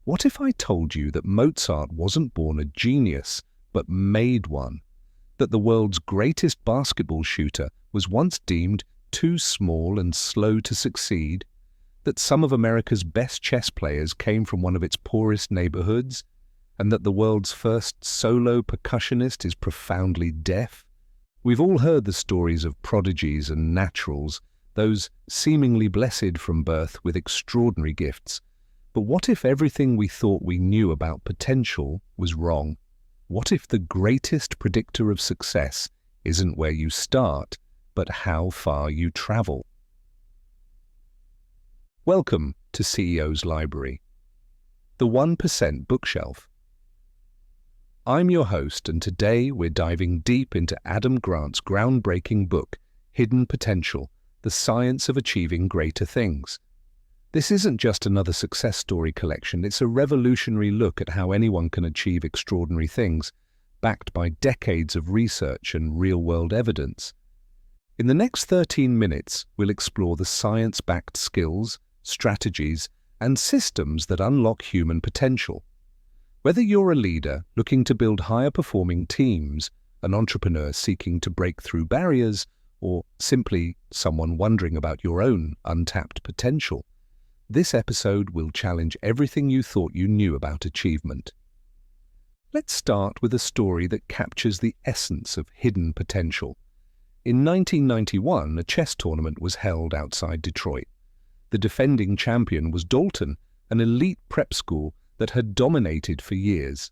What if I told you that Mozart wasn't born a genius, but made one? That the world's greatest basketball shooter was once deemed too small and slow to succeed? That some of America's best chess players came from one of its poorest neighborhoods? And that the world's first solo percussionist is profoundly deaf? We've all heard the stories of prodigies and naturals, those seemingly blessed from birth with extraordinary gifts. But what if everything we thought we knew about potential was wrong? What if the greatest predictor of success isn't where you start, but how far you travel? Welcome to CEO's Library, the 1% bookshelf. I'm your host, and today we're diving deep into Adam Grant's groundbreaking book, Hidden Potential: The Science of Achieving Greater Things. This isn't just another success story collection, it's a revolutionary look at how anyone can achieve extraordinary things, backed by decades of research and real-world evidence. In the next 13 minutes, we'll explore the science-backed skills, strategies, and systems that unlock human potential. Whether you're a leader looking to build higher-performing teams, an entrepreneur seeking to break through barriers, or simply someone wondering about your own untapped potential, this episode will challenge everything you thought you knew about achievement. Let's start with a story that captures the essence of hidden potential. In 1991, a chess tournament was held outside Detroit. The defending champion was Dalton, an elite prep school that had dominated for years.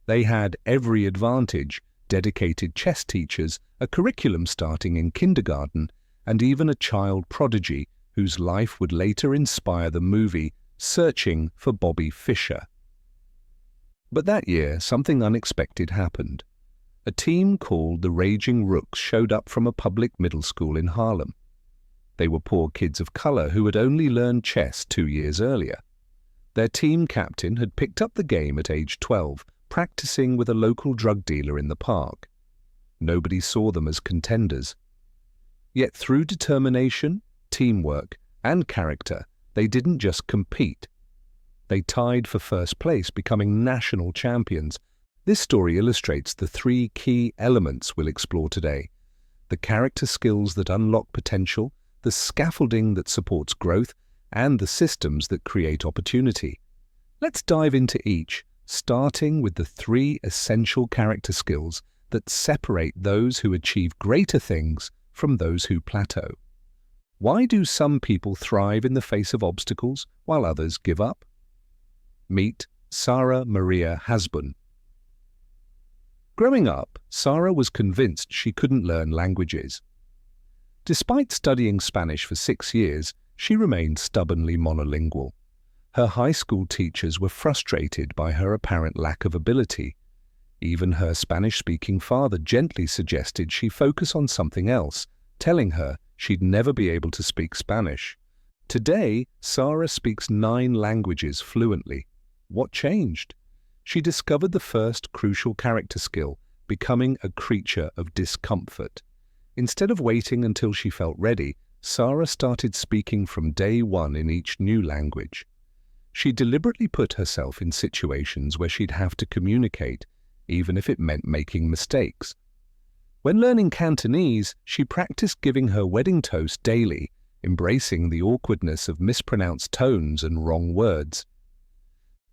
They had every advantage: dedicated chess teachers, a curriculum starting in kindergarten, and even a child prodigy whose life would later inspire the movie Searching for Bobby Fischer. But that year, something unexpected happened. A team called the Raging Rooks showed up from a public middle school in Harlem. They were poor kids of color who had only learned chess 2 years earlier. Their team captain had picked up the game at age 12, practicing with a local drug dealer in the park. Nobody saw them as contenders. Yet through determination, teamwork, and character, they didn't just compete. They tied for first place, becoming national champions. This story illustrates the 3 key elements we'll explore today: the character skills that unlock potential, the scaffolding that supports growth, and the systems that create opportunity. Let's dive into each, starting with the 3 essential character skills that separate those who achieve greater things from those who plateau. Why do some people thrive in the face of obstacles while others give up? Meet Sarah Maria Hasbun. Growing up, Sarah was convinced she couldn't learn languages. Despite studying Spanish for 6 years, she remained stubbornly monolingual. Her high school teachers were frustrated by her apparent lack of ability. Even her Spanish-speaking father gently suggested she focus on something else, telling her she'd never be able to speak Spanish. Today, Sarah speaks 9 languages fluently. What changed? She discovered the first crucial character skill: becoming a creature of discomfort. Instead of waiting until she felt ready, Sarah started speaking from day 1 in each new language. She deliberately put herself in situations where she'd have to communicate, even if it meant making mistakes. When learning Cantonese, she practiced giving her wedding toast daily, embracing the awkwardness of mispronounced tones and wrong words.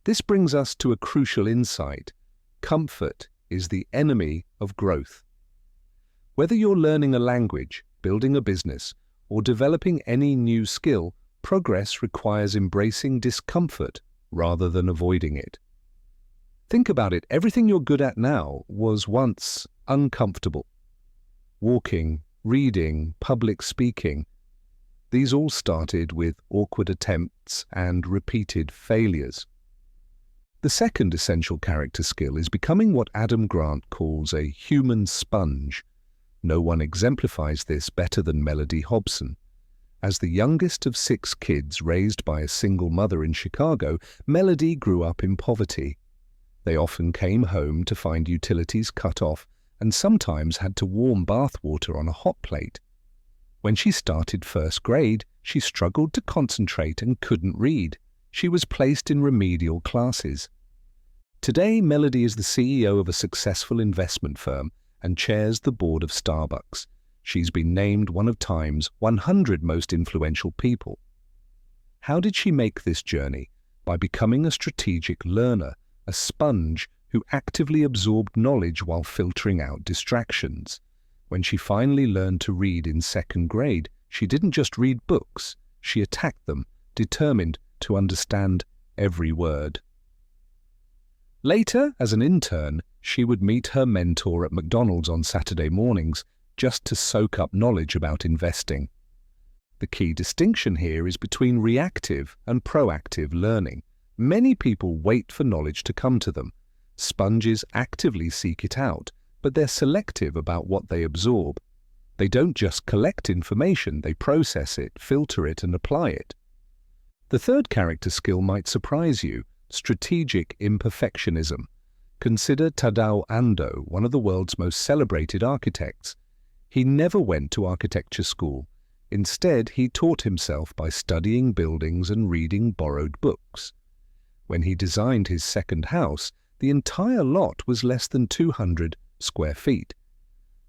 This brings us to a crucial insight: comfort is the enemy of growth. Whether you're learning a language, building a business, or developing any new skill, progress requires embracing discomfort rather than avoiding it. Think about it: everything you're good at now was once uncomfortable. Walking, reading, public speaking. These all started with awkward attempts and repeated failures. The second essential character skill is becoming what Adam Grant calls a human sponge. No one exemplifies this better than Melody Hobson. As the youngest of 6 kids raised by a single mother in Chicago, Melody grew up in poverty. They often came home to find utilities cut off and sometimes had to warm bath water on a hot plate. When she started first grade, she struggled to concentrate and couldn't read. She was placed in remedial classes. Today, Melody is the CEO of a successful investment firm and chairs the board of Starbucks. She's been named one of Time's 100 most influential people. How did she make this journey? By becoming a strategic learner, a sponge who actively absorbed knowledge while filtering out distractions. When she finally learned to read in second grade, she didn't just read books, she attacked them, determined to understand every word. Later, as an intern, she would meet her mentor at McDonald's on Saturday mornings just to soak up knowledge about investing. The key distinction here is between reactive and proactive learning. Many people wait for knowledge to come to them. Sponges actively seek it out, but they're selective about what they absorb. They don't just collect information, they process it, filter it, and apply it. The third character skill might surprise you: strategic imperfectionism. Consider Tadao Ando, one of the world's most celebrated architects. He never went to architecture school. Instead, he taught himself by studying buildings and reading borrowed books. When he designed his second house, the entire lot was less than 200 square feet.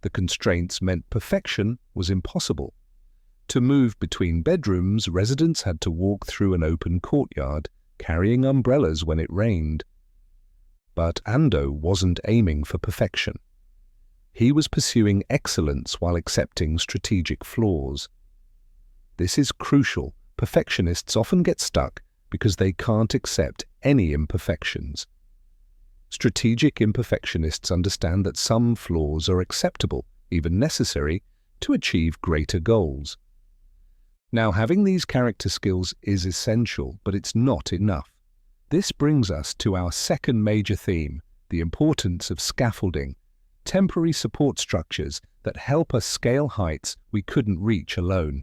The constraints meant perfection was impossible. To move between bedrooms, residents had to walk through an open courtyard, carrying umbrellas when it rained. But Ando wasn't aiming for perfection. He was pursuing excellence while accepting strategic flaws. This is crucial. Perfectionists often get stuck because they can't accept any imperfections. Strategic imperfectionists understand that some flaws are acceptable, even necessary, to achieve greater goals. Now, having these character skills is essential, but it's not enough. This brings us to our second major theme, the importance of scaffolding, temporary support structures that help us scale heights we couldn't reach alone.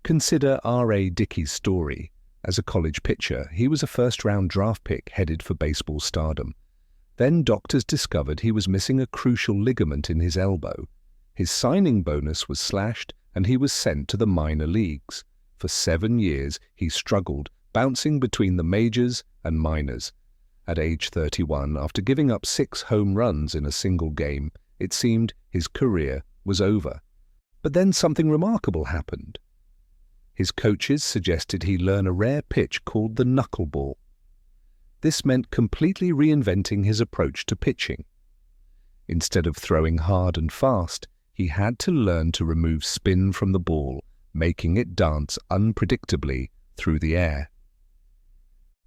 Consider R.A. Dickey's story. As a college pitcher, he was a first-round draft pick headed for baseball stardom. Then doctors discovered he was missing a crucial ligament in his elbow. His signing bonus was slashed, and he was sent to the minor leagues. For 7 years, he struggled, bouncing between the majors and minors. At age 31, after giving up 6 home runs in a single game, it seemed his career was over. But then something remarkable happened. His coaches suggested he learn a rare pitch called the knuckleball. This meant completely reinventing his approach to pitching. Instead of throwing hard and fast, he had to learn to remove spin from the ball, making it dance unpredictably through the air.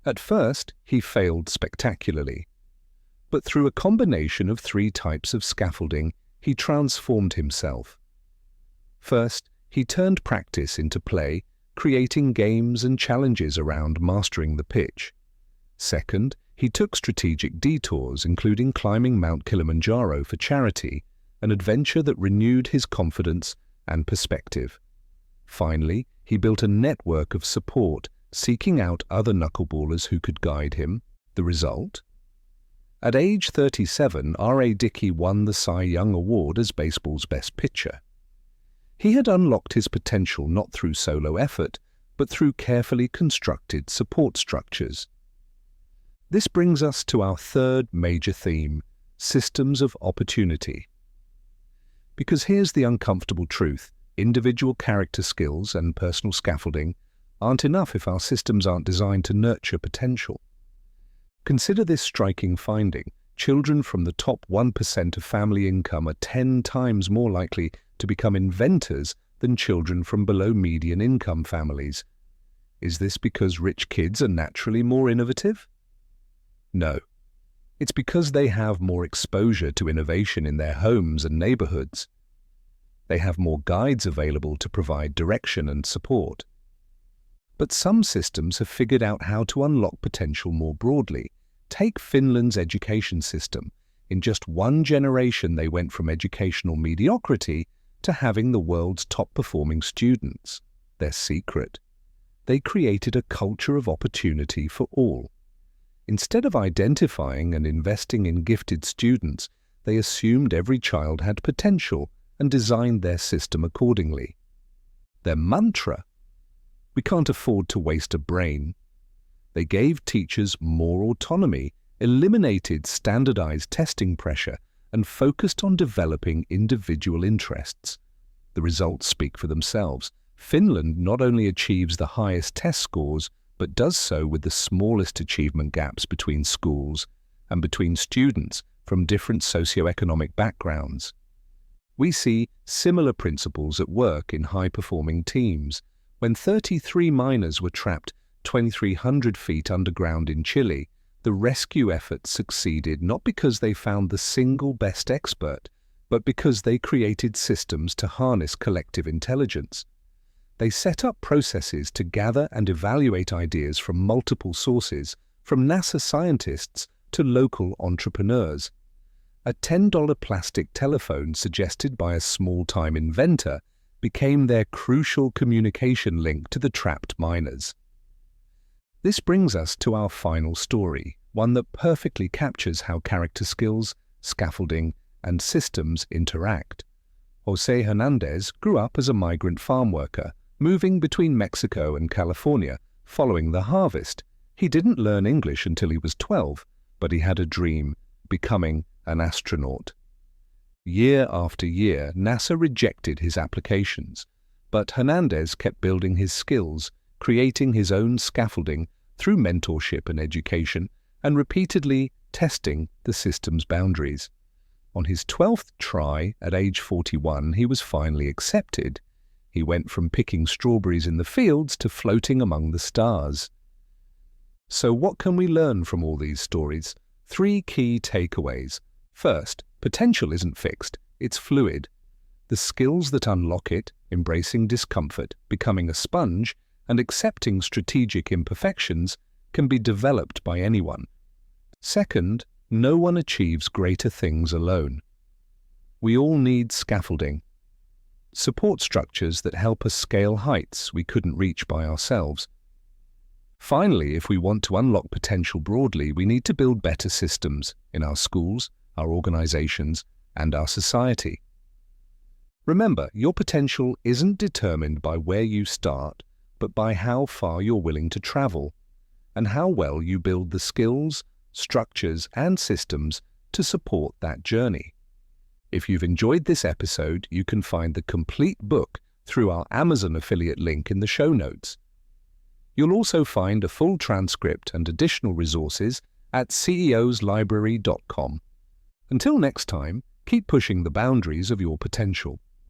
At first, he failed spectacularly. But through a combination of 3 types of scaffolding, he transformed himself. First, he turned practice into play, creating games and challenges around mastering the pitch. Second, he took strategic detours, including climbing Mount Kilimanjaro for charity, an adventure that renewed his confidence and perspective. Finally, he built a network of support, seeking out other knuckleballers who could guide him. The result? At age 37, R.A. Dickey won the Cy Young Award as baseball's best pitcher. He had unlocked his potential not through solo effort, but through carefully constructed support structures. This brings us to our third major theme, systems of opportunity. Because here's the uncomfortable truth: individual character skills and personal scaffolding aren't enough if our systems aren't designed to nurture potential. Consider this striking finding. Children from the top 1% of family income are 10 times more likely to become inventors than children from below median income families. Is this because rich kids are naturally more innovative? No. It's because they have more exposure to innovation in their homes and neighborhoods. They have more guides available to provide direction and support. But some systems have figured out how to unlock potential more broadly. Take Finland's education system. In just 1 generation, they went from educational mediocrity to having the world's top-performing students. Their secret? They created a culture of opportunity for all. Instead of identifying and investing in gifted students, they assumed every child had potential and designed their system accordingly. Their mantra: we can't afford to waste a brain. They gave teachers more autonomy, eliminated standardized testing pressure, and focused on developing individual interests. The results speak for themselves. Finland not only achieves the highest test scores, but does so with the smallest achievement gaps between schools and between students from different socioeconomic backgrounds. We see similar principles at work in high-performing teams. When 33 miners were trapped 2,300 feet underground in Chile, the rescue efforts succeeded not because they found the single best expert, but because they created systems to harness collective intelligence. They set up processes to gather and evaluate ideas from multiple sources, from NASA scientists to local entrepreneurs. A $10 plastic telephone suggested by a small-time inventor became their crucial communication link to the trapped miners. This brings us to our final story, one that perfectly captures how character skills, scaffolding, and systems interact. José Hernández grew up as a migrant farm worker, moving between Mexico and California following the harvest. He didn't learn English until he was 12, but he had a dream, becoming an astronaut. Year after year, NASA rejected his applications, but Hernández kept building his skills, creating his own scaffolding through mentorship and education, and repeatedly testing the system's boundaries. On his 12th try, at age 41, he was finally accepted. He went from picking strawberries in the fields to floating among the stars. So what can we learn from all these stories? 3 key takeaways. First, potential isn't fixed, it's fluid. The skills that unlock it, embracing discomfort, becoming a sponge, and accepting strategic imperfections, can be developed by anyone. Second, no one achieves greater things alone. We all need scaffolding, support structures that help us scale heights we couldn't reach by ourselves. Finally, if we want to unlock potential broadly, we need to build better systems in our schools, our organizations, and our society. Remember, your potential isn't determined by where you start, but by how far you're willing to travel, and how well you build the skills, structures, and systems to support that journey. If you've enjoyed this episode, you can find the complete book through our Amazon affiliate link in the show notes. You'll also find a full transcript and additional resources at ceoslibrary.com. Until next time, keep pushing the boundaries of your potential.